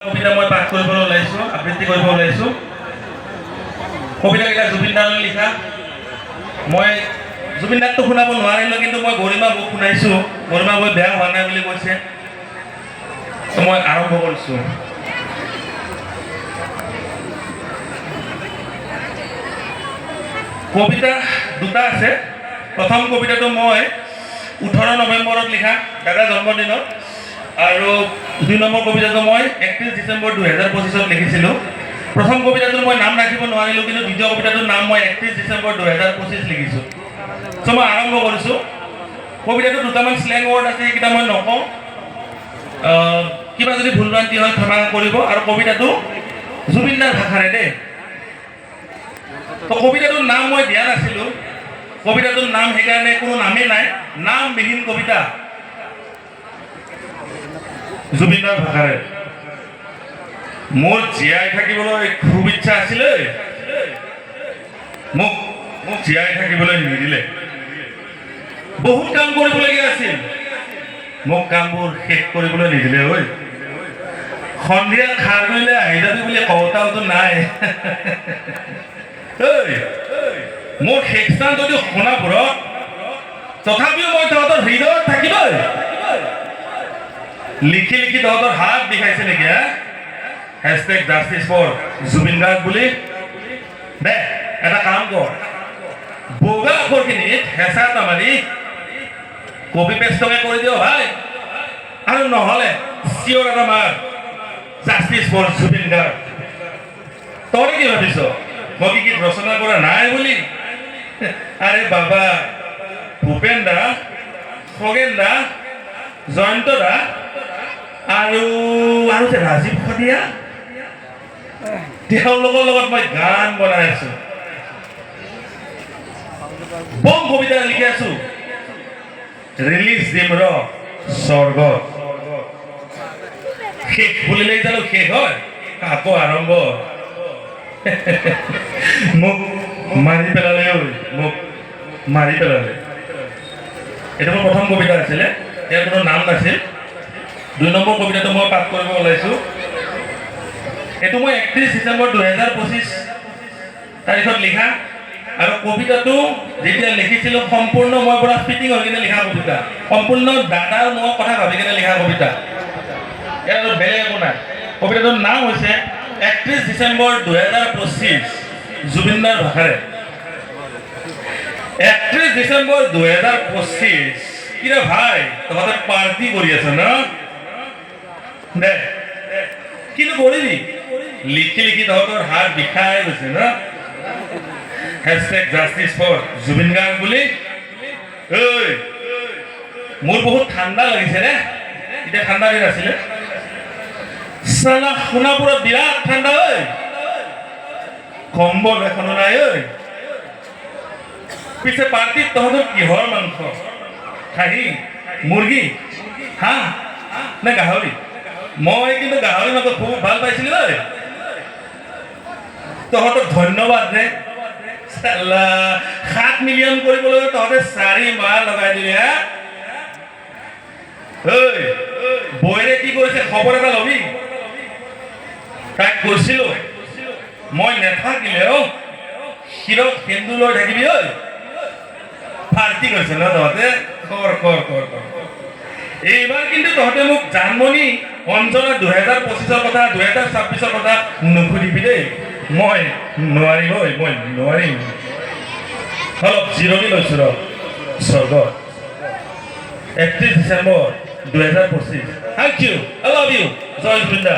কবিতা মই পাঠ কৰিবলৈ ওলাইছোঁ, আবৃত্তি কৰিব ওলাইছোঁ। কবিতাকেইটা জুবিন দালৈ লিখা। মই জুবিন দাকতো শুনাব নোৱাৰিলোঁ, কিন্তু মই গৰিমা বৌক শুনাইছোঁ। গৰিমা বৌ বেয়া হোৱা নাই বুলি কৈছে, মই আৰম্ভ কৰিছোঁ। কবিতা দুটা আছে। প্ৰথম কবিতাটো মই 18 নৱেম্বৰত লিখা, দাদাৰ জন্মদিনত, আৰু 2 নম্বৰ কবিতাটো মই 31 ডিচেম্বৰ 2025 লিখিছিলোঁ। প্ৰথম কবিতাটোৰ মই নাম ৰাখিব নোৱাৰিলোঁ, কিন্তু দ্বিতীয় কবিতাটোৰ নাম মই 31 ডিচেম্বৰ 2025 লিখিছোঁ। চ' মই আৰম্ভ কৰিছোঁ। কবিতাটো দুটামান স্লেং ৱৰ্ড আছে, সেইকেইটা মই নকওঁ। কিবা যদি ভুল ভ্ৰান্তি হয় ক্ষমা কৰিব। আৰু কবিতাটো জুবিন দাৰ ভাষাৰে দেই। তো কবিতাটোৰ নাম মই দিয়া নাছিলোঁ। কবিতাটোৰ নাম সেইকাৰণে কোনো নামেই নাই, নামবিহীন কবিতা জুবিন দাৰ ভাষাৰে। মোৰ জীয়াই থাকিবলৈ খুব ইচ্ছা আছিলে, মোক জীয়াই থাকিবলৈ নিদিলে। বহুত কাম কৰিবলগীয়া আছিল, মোক কামবোৰ শেষ কৰিবলৈ নিদিলে। ঐ সন্ধিয়া খাৰ কৰিলে আহি যাবি বুলি কওঁতাওতো নাই। মোৰ শেষ স্থান যদিও সোণাপুৰত, তথাপিও মই তহঁতৰ হৃদয়ত থাকিবই। লিখি লিখি তহঁতৰ হাত বিষাইছে নেকি? Hashtag justice for Zubeen Garg বুলি দে এটা কাম কৰ, বগা আখৰখিনিত হেঁচা এটা মাৰি কপি পেষ্টকে কৰি দিয় ভাই, আৰু নহ'লে চিঞৰ এটা মাৰ, জাষ্টিছ ফৰ জুবিন গাৰ্গ। তই কি ভাবিছ মই কি গীত ৰচনা কৰা নাই বুলি? আৰে বাবা, ভূপেন দা, খগেন দা, জয়ন্ত দা আৰু যে ৰাজীৱ খদিয়া, তেওঁলোকৰ লগত মই গান বনাই আছো, বম কবিতা লিখি আছো। ৰিলিজ দিম ৰ স্বৰ্গত। শেষ বুলিলেই জানো শেষ হয়? আকৌ আৰম্ভ। মোক মাৰি পেলালে, মোক মাৰি পেলালে। এইটো মোৰ প্ৰথম কবিতা আছিলে, ইয়াৰ কোনো নাম নাছিল। 2 নম্বৰ কবিতাটো মই পাঠ কৰিব ওলাইছোঁ। এইটো মই 31 ডিচেম্বৰ 2025 তাৰিখত লিখা, আৰু কবিতাটো যেতিয়া লিখিছিলোঁ সম্পূৰ্ণ মই পুৰা ফিটিং হৈ কিনে লিখা কবিতা, সম্পূৰ্ণ দাদাৰ মোৰ কথা ভাবি কিনে লিখা কবিতা। ইয়াৰ বেলেগ একো নাই। কবিতাটোৰ নাম হৈছে 31 ডিচেম্বৰ 2025 জুবিন দাৰ ভাষাৰে। 31 ডিচেম্বৰ 2025 কিৰে ভাই, তহঁতে পাৰ্টি কৰি আছ ন? দে কিন্তু কৰিবি, লিখি লিখি তহঁতৰ হাত বিষাই গৈছে ন? Hashtag justice for Zubeen Garg বুলি। ঐ মোৰ বহুত ঠাণ্ডা লাগিছে ৰে, এতিয়া ঠাণ্ডা দিন আছিলে। চালা সোণাপুৰত বিৰাট ঠাণ্ডা। ঐ কম্বল এখনো নাই। ঐ পিছে পাৰ্টিত তহঁতৰ কিহৰ মাংস? খাহী, মুৰ্গী, হাঁহ নে গাহৰি? মই কিন্তু গাহৰি মাংস খুব ভাল পাইছিলোঁ। ঐ তহঁতক ধন্যবাদ ৰে। চালা 7 মিলিয়ন কৰিবলৈ তহঁতে 4 মাহ লগাই দিলি। হা ঐ বৌৰে কি কৰিছে খবৰ এটা ল'বি। তাক কৈছিলোঁ মই নেথাকিলেও শিৰত সেন্দুৰ লৈ থাকিবি। ঐ পাৰ্টি কৰিছে ন তহঁতে? কৰ কৰ কৰ কৰ। এইবাৰ কিন্তু তহঁতে মোক জানমণি অঞ্চলৰ 2025 কথা, 2026 কথা নুসুধিবি দেই। মই নোৱাৰিম। ঐ মই নোৱাৰিম। অলপ জিৰণি লৈছোঁ ৰ স্বৰ্গত। 31 December 2025। Thank you, I love you. জয় জুবিন দা।